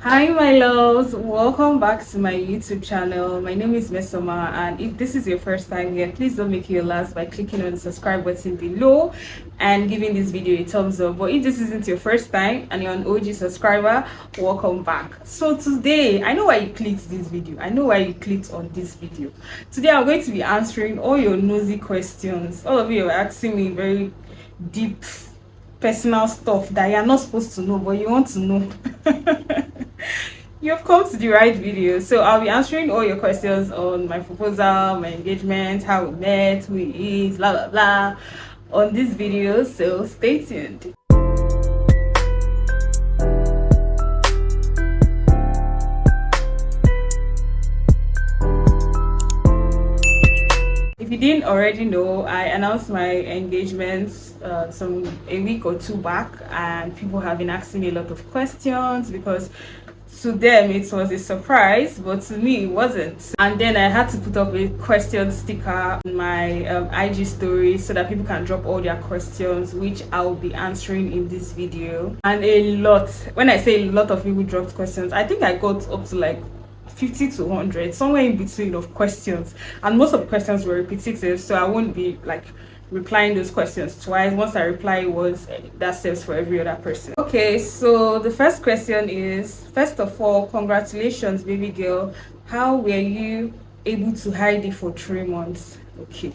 Hi my loves, welcome back to my YouTube channel. My name is Mesoma, and if this is your first time here, please don't make it your last by clicking on the subscribe button below and giving this video a thumbs up. But if this isn't your first time and you're an OG subscriber, welcome back. So today, I know why you clicked this video. I know why you clicked on this video. Today I'm going to be answering all your nosy questions. All of you are asking me very deep personal stuff that you're not supposed to know, but you want to know. You've come to the right video. So I'll be answering all your questions on my proposal, my engagement, how we met, who he is, blah blah blah on this video. So stay tuned. If you didn't already know, I announced my engagement a week or two back, and people have been asking me a lot of questions because to them it was a surprise, but to me it wasn't. And then I had to put up a question sticker on my IG story so that people can drop all their questions, which I'll be answering in this video. And a lot, when I say a lot of people dropped questions, I think I got up to like 50 to 100, somewhere in between of questions, and most of the questions were repetitive, so I won't be like replying those questions twice. Once I reply once, that serves for every other person. Okay, so the first question is, first of all, congratulations baby girl, how were you able to hide it for 3 months? Okay,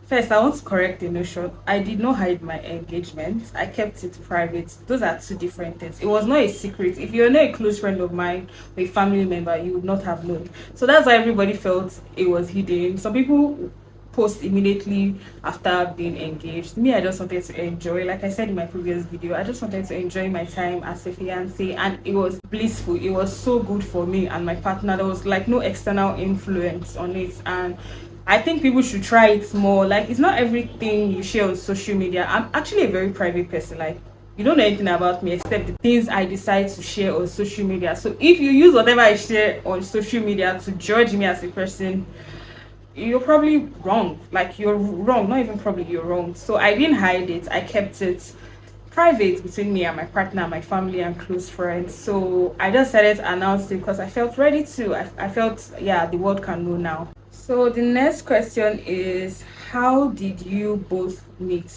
first, I want to correct the notion. I did not hide my engagement. I kept it private. Those are two different things. It was not a secret. If you're not a close friend of mine or a family member, you would not have known. So that's why everybody felt it was hidden. Some people post immediately after being engaged. Me, I just wanted to enjoy. Like I said in my previous video, I just wanted to enjoy my time as a fiance, and it was blissful. It was so good for me and my partner. There was like no external influence on it, and I think people should try it more. Like, it's not everything you share on social media. I'm actually a very private person. Like, you don't know anything about me except the things I decide to share on social media. So if you use whatever I share on social media to judge me as a person, you're probably wrong. Like, you're wrong. Not even probably, you're wrong. So I didn't hide it. I kept it private between me and my partner, my family and close friends. So I just started to announce it because I felt ready to. I felt, yeah, the world can know now. So the next question is, how did you both meet?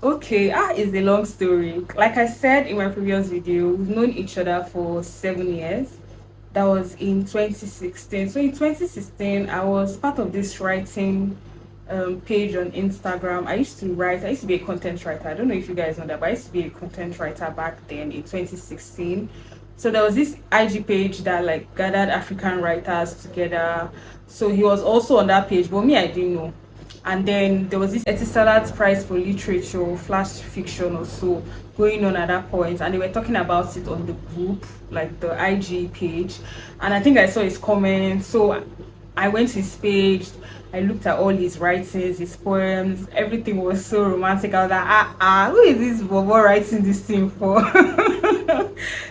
Okay, it's a long story. Like I said in my previous video, we've known each other for 7 years. That was in 2016. So in 2016, I was part of this writing page on Instagram. I used to be a content writer. I don't know if you guys know that, but I used to be a content writer back then in 2016. So there was this IG page that like gathered African writers together. So he was also on that page, but me, I didn't know. And then there was this Etisalat Prize for Literature, flash fiction or so, going on at that point, and they were talking about it on the group, like the IG page. And I think I saw his comments, so I went to his page. I looked at all his writings, his poems. Everything was so romantic. I was like, who is this bobo writing this thing for?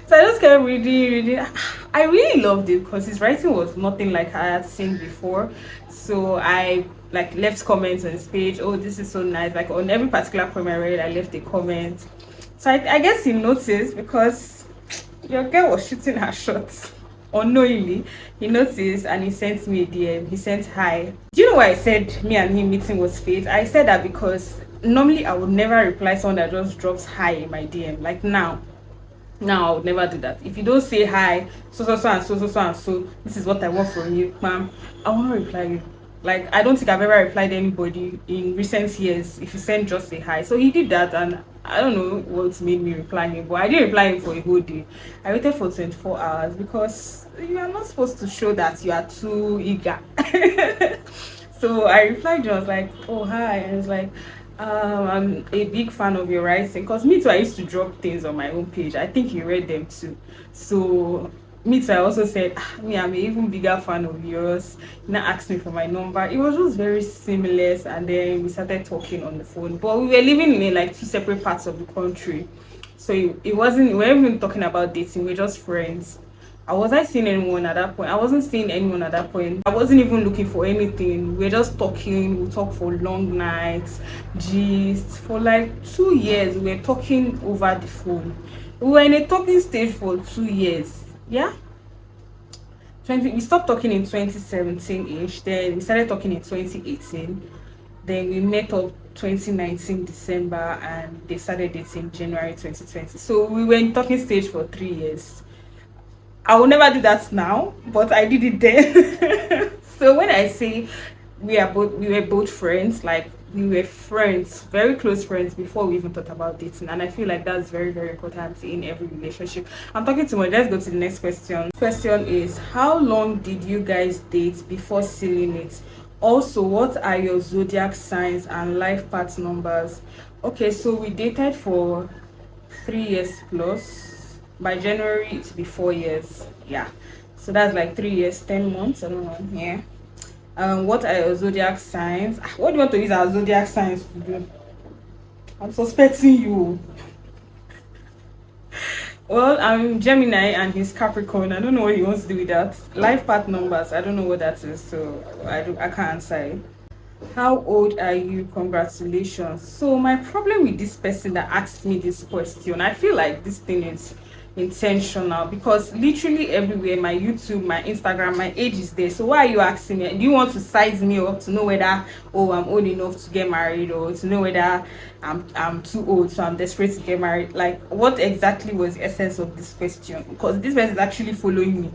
So I just kept reading. I really loved it because his writing was nothing like I had seen before. So I like left comments on his page. Oh, this is so nice. Like on every particular poem I read, I left a comment. So I guess he noticed because your girl was shooting her shots. Unknowingly, he noticed and he sent me a DM. He sent hi. Do you know why I said me and him meeting was fate? I said that because normally I would never reply someone that just drops hi in my DM. Like now I would never do that. If you don't say hi, so and so, this is what I want from you, ma'am, I won't reply you. Like, I don't think I've ever replied anybody in recent years if you send just a hi. So he did that, and I don't know what made me reply him, but I didn't reply him for a whole day. I waited for 24 hours because you are not supposed to show that you are too eager. So I replied, I was like, oh hi, and I was like, I'm a big fan of your writing, because me too, I used to drop things on my own page. I think you read them too. So me too, I also said, me, I'm an even bigger fan of yours. You now asked me for my number. It was just very seamless, and then we started talking on the phone. But we were living in like 2 separate parts of the country, so it wasn't, we weren't even talking about dating. We're just friends. I seeing anyone at that point. I wasn't seeing anyone at that point. I wasn't even looking for anything. We were just talking. We talked for long nights, gist. For like 2 years, we were talking over the phone. It We were in a talking stage for 2 years. Yeah. 20, we stopped talking in 2017-ish, then we started talking in 2018, then we met up 2019 December, and they started dating January 2020. So we were in talking stage for 3 years. I will never do that now, but I did it then. So when I say we were both friends, like we were friends, very close friends before we even thought about dating, and I feel like that's very, very important in every relationship. I'm talking too much. Let's go to the next question. Question is, how long did you guys date before sealing it? Also, what are your zodiac signs and life path numbers? Okay, so we dated for 3 years plus. By January it'll be 4 years. Yeah, so that's like 3 years, 10 months. I don't know. Yeah. What are your zodiac signs? What do you want to use our zodiac signs to do? I'm suspecting you. Well, I'm Gemini and he's Capricorn. I don't know what he wants to do with that. Life path numbers, I don't know what that is, so I can't answer it. How old are you? Congratulations. So my problem with this person that asked me this question, I feel like this thing is intentional, because literally everywhere, my YouTube, my Instagram, my age is there. So why are you asking me? Do you want to size me up to know whether, oh, I'm old enough to get married, or to know whether I'm too old so I'm desperate to get married? Like, what exactly was the essence of this question? Because this person is actually following me.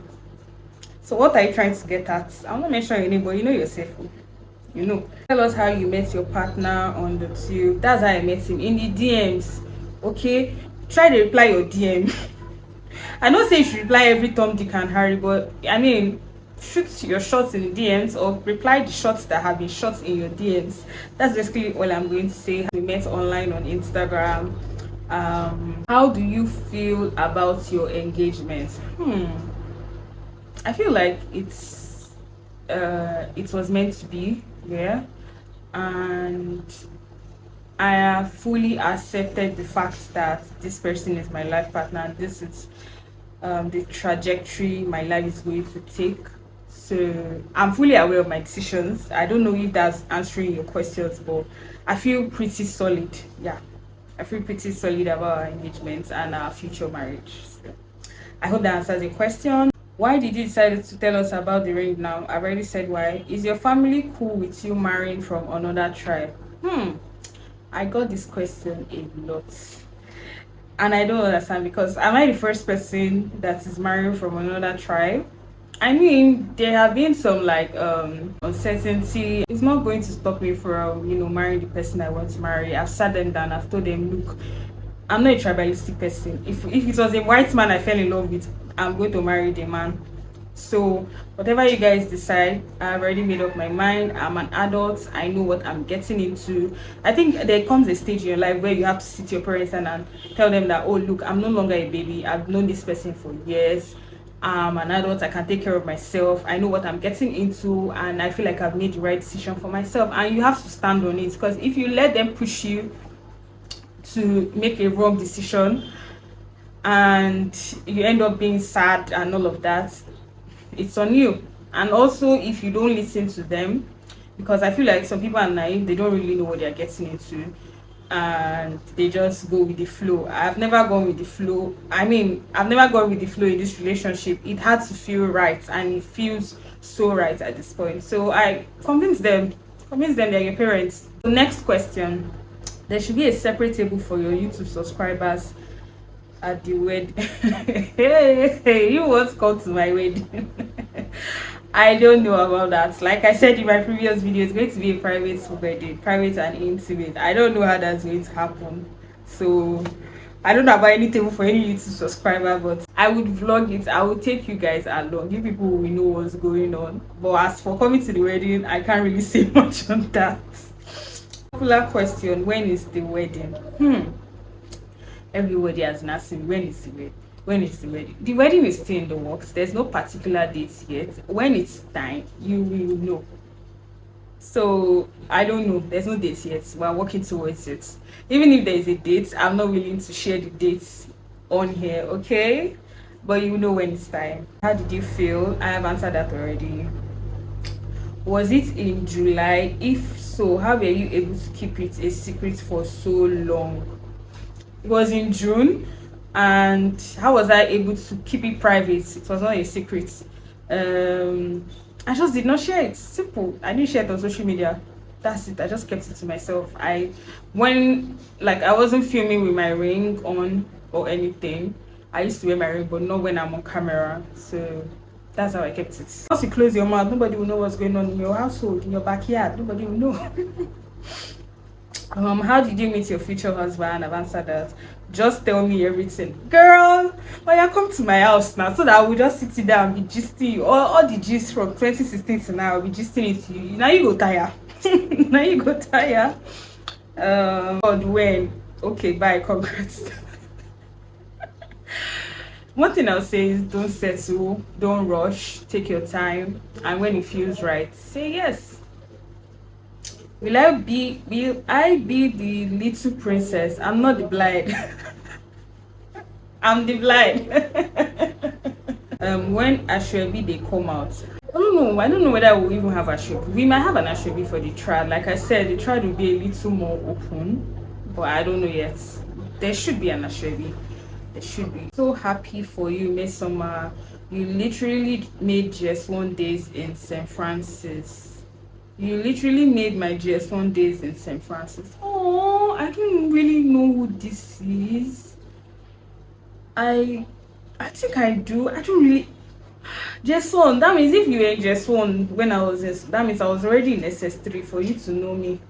So what are you trying to get at? I'm not mentioning your name, but you know yourself. You know. Tell us how you met your partner on the tube. That's how I met him, in the DMs. Okay, try to reply your DM. I know say you should reply every Tom, Dick and Harry, but I mean, shoot your shots in the DMs, or reply the shots that have been shot in your DMs. That's basically all I'm going to say. We met online on Instagram. How do you feel about your engagement? I feel like it was meant to be, yeah, and I have fully accepted the fact that this person is my life partner, and this is the trajectory my life is going to take. So I'm fully aware of my decisions. I don't know if that's answering your questions, but I feel pretty solid. Yeah, I feel pretty solid about our engagement and our future marriage. So I hope that answers your question. Why did you decide to tell us about the ring now? I've already said why. Is your family cool with you marrying from another tribe? I got this question a lot, and I don't understand, because am I the first person that is marrying from another tribe? I mean, there have been some like uncertainty. It's not going to stop me from marrying the person I want to marry. I've sat them down. I've told them, look, I'm not a tribalistic person. If it was a white man I fell in love with, I'm going to marry the man. So whatever you guys decide, I've already made up my mind. I'm an adult. I know what I'm getting into. I think there comes a stage in your life where you have to sit your parents and tell them that, oh, look, I'm no longer a baby. I've known this person for years. I'm an adult. I can take care of myself. I know what I'm getting into, and I feel like I've made the right decision for myself. And you have to stand on it, because if you let them push you to make a wrong decision and you end up being sad and all of that, it's on you. And also, if you don't listen to them, because I feel like some people are naive, they don't really know what they're getting into, and they just go with the flow. I've never gone with the flow. I mean, I've never gone with the flow in this relationship. It had to feel right, and it feels so right at this point. So I convince them they're your parents. The next question: there should be a separate table for your YouTube subscribers at the wedding. Hey, you once come to my wedding. I don't know about that. Like I said in my previous video, it's going to be a private wedding, private and intimate. I don't know how that's going to happen. So I don't know about any table for any YouTube subscriber, but I would vlog it. I would take you guys along. You people will know what's going on. But as for coming to the wedding, I can't really say much on that. Popular question: when is the wedding? Everybody has been asking, when is the wedding? When is the wedding? The wedding is still in the works. There's no particular date yet. When it's time, you will know. So I don't know. There's no date yet. We're working towards it. Even if there is a date, I'm not willing to share the dates on here, okay? But you know when it's time. How did you feel? I have answered that already. Was it in July? If so, how were you able to keep it a secret for so long? It was in June, And how was I able to keep it private? It was not a secret. um I just did not share it. Simple. I didn't share it on social media. That's it. I just kept it to myself. When, like, I wasn't filming with my ring on or anything. I used to wear my ring, but not when I'm on camera. So that's how I kept it. Once you close your mouth, nobody will know what's going on in your household, in your backyard. Nobody will know. How did you meet your future husband? I've answered that. Just tell me everything, girl. Well, you come to my house now, so that we'll just sit down and be gisting you. All the gist from 2016 to now, I'll be gisting it to you. Now you go tire. Now you go tire. God, when? Okay, bye. Congrats. One thing I'll say is don't settle, don't rush, take your time, and when it feels right, say yes. Will I be the little princess? I'm not the bride. I'm the bride. When Ashwebi they come out, I don't know whether we'll even have Ashwebi. We might have an Ashwebi for the trial. Like I said, the trial will be a little more open, but I don't know yet. There should be an Ashwebi. There should be. So happy for you, Miss Summer. You literally made GS1 days in St. Francis. You literally made my GS1 days in St. Francis. Oh, I don't really know who this is. I think I do. I don't really. GS1, that means if you were in GS1 when I was in, that means I was already in SS3 for you to know me.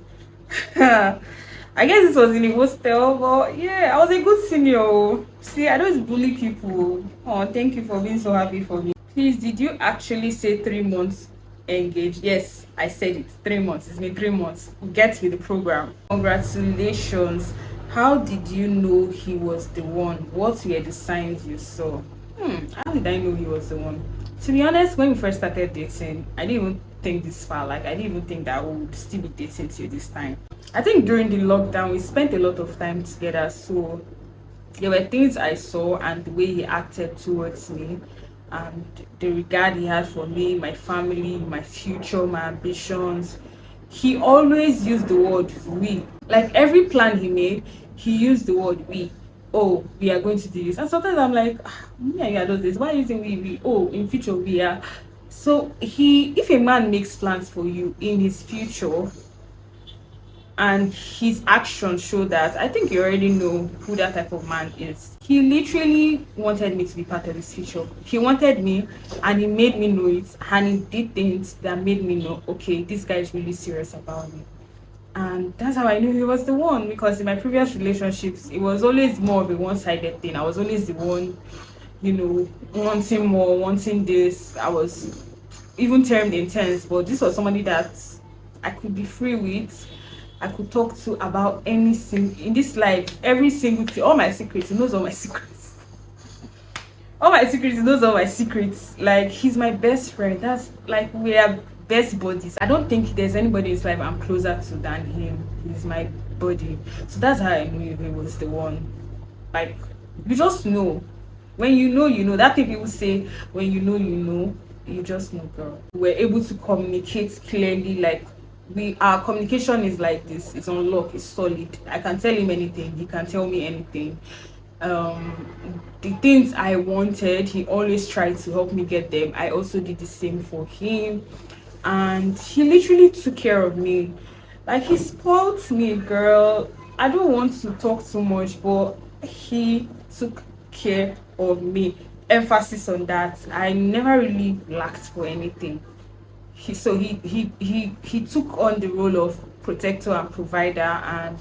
I guess this was in a hostel, but yeah, I was a good senior. See, I don't bully people. Oh, thank you for being so happy for me. Please, did you actually say 3 months engaged? Yes, I said it. 3 months. It's been 3 months. Get with the program. Congratulations. How did you know he was the one? What were the signs you saw? How did I know he was the one? To be honest, when we first started dating, I didn't even think this far. Like, I didn't even think that we would still be dating till this time. I think during the lockdown, we spent a lot of time together. So there were things I saw, and the way he acted towards me, and the regard he had for me, my family, my future, my ambitions. He always used the word we. Like, every plan he made, he used the word we. Oh, we are going to do this. And sometimes I'm like, me and you are doing this. Why are you saying we? Oh, in future we are. So if a man makes plans for you in his future, and his actions show that, I think you already know who that type of man is. He literally wanted me to be part of his future. He wanted me, and he made me know it, and he did things that made me know, okay, this guy is really serious about me. And that's how I knew he was the one, because in my previous relationships, it was always more of a one-sided thing. I was always the one, wanting more, wanting this. I was even termed intense, but this was somebody that I could be free with. I could talk to about anything in this life, every single thing, all my secrets. He knows all my secrets. All my secrets, he knows all my secrets. Like, he's my best friend. That's like, we are best buddies. I don't think there's anybody in his life I'm closer to than him. He's my buddy. So that's how I knew he was the one. Like, you just know. When you know, you know. That thing people say, when you know, you know. You just know, girl. We're able to communicate clearly. Like, our communication is like this. It's on lock. It's solid. I can tell him anything. He can tell me anything. The things I wanted, he always tried to help me get them. I also did the same for him, and he literally took care of me. Like, he spoiled me, girl. I don't want to talk too much, but he took care of me. Emphasis on that. I never really lacked for anything. He took on the role of protector and provider, and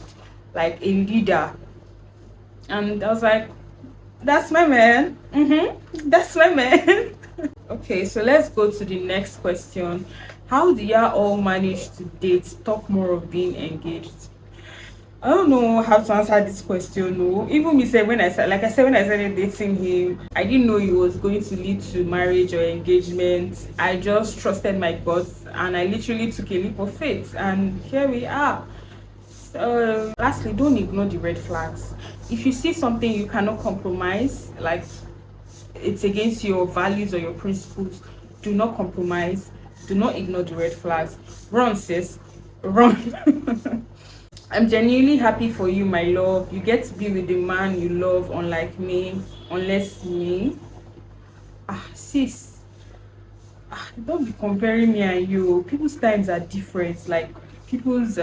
like a leader. And I was like, that's my man. That's my man. Okay, so let's go to the next question. How do y'all all manage to date? Talk more of being engaged. I don't know how to answer this question. No, even me said when I started dating him, I didn't know it was going to lead to marriage or engagement. I just trusted my guts, and I literally took a leap of faith, and here we are. So, lastly, don't ignore the red flags. If you see something you cannot compromise, like it's against your values or your principles, do not compromise. Do not ignore the red flags. Run, sis. Run. I'm genuinely happy for you, my love. You get to be with the man you love, unlike me, unless me. Sis, don't be comparing me and you. People's times are different. Like, people's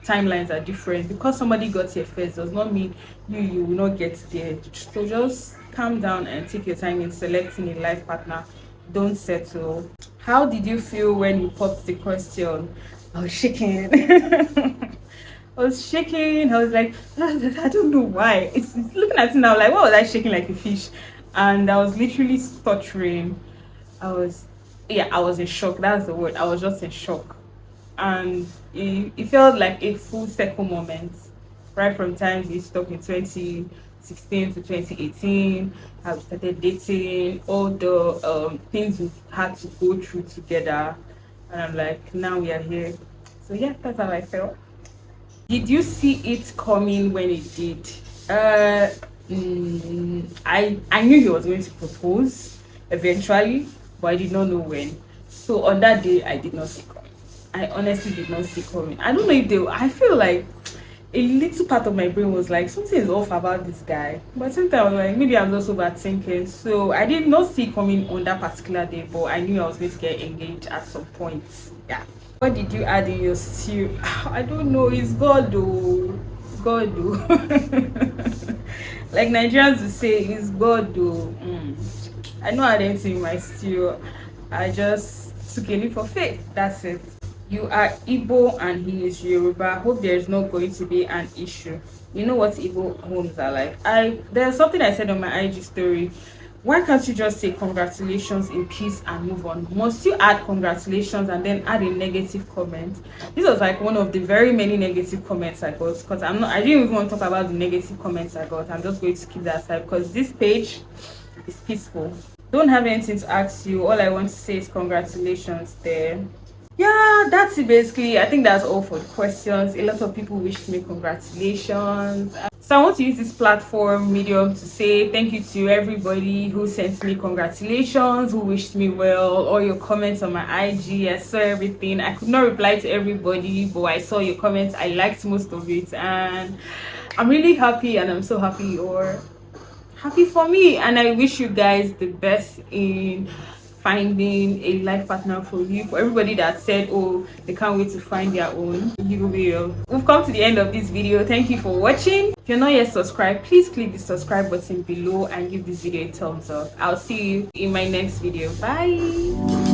timelines are different. Because somebody got here first does not mean you will not get there. So just calm down and take your time in selecting a life partner. Don't settle. How did you feel when you popped the question? I was shaking. I was shaking. I was like, I don't know why. It's looking at it now like, what was I shaking like a fish? And I was literally stuttering. I was, yeah, I was in shock. That's the word. I was just in shock. And it felt like a full circle moment, right from times we stuck in 2016 to 2018, how we started dating, all the things we had to go through together. And I'm like, now we are here. So yeah, that's how I felt. Did you see it coming when it did? I knew he was going to propose eventually, but I did not know when. So on that day, I did not see coming. I honestly did not see coming. I don't know if they. I feel like a little part of my brain was like something is off about this guy, but sometimes I was like maybe I'm just overthinking. So I did not see coming on that particular day, but I knew I was going to get engaged at some point. Yeah. What did you add in your stew? I don't know. It's God though. God though. Like Nigerians will say, it's God though. I know I didn't in my stew. I just took a leap of faith. That's it. You are Igbo and he is Yoruba. Hope there is not going to be an issue. You know what Igbo homes are like. There's something I said on my IG story. Why can't you just say congratulations in peace and move on? Must you add congratulations and then add a negative comment? This was like one of the very many negative comments I got, because I didn't even want to talk about the negative comments I got. I'm just going to keep that aside because this page is peaceful. Don't have anything to ask you. All I want to say is congratulations there. Yeah, that's it basically. I think that's all for the questions. A lot of people wished me congratulations. So I want to use this platform medium to say thank you to everybody who sent me congratulations, who wished me well, all your comments on my IG. I saw everything. I could not reply to everybody, but I saw your comments. I liked most of it, and I'm really happy, and I'm so happy you're happy for me. And I wish you guys the best in finding a life partner for you. For everybody that said, oh, they can't wait to find their own, you will. We've come to the end of this video. Thank you for watching. If you're not yet subscribed, please click the subscribe button below and give this video a thumbs up. I'll see you in my next video. Bye.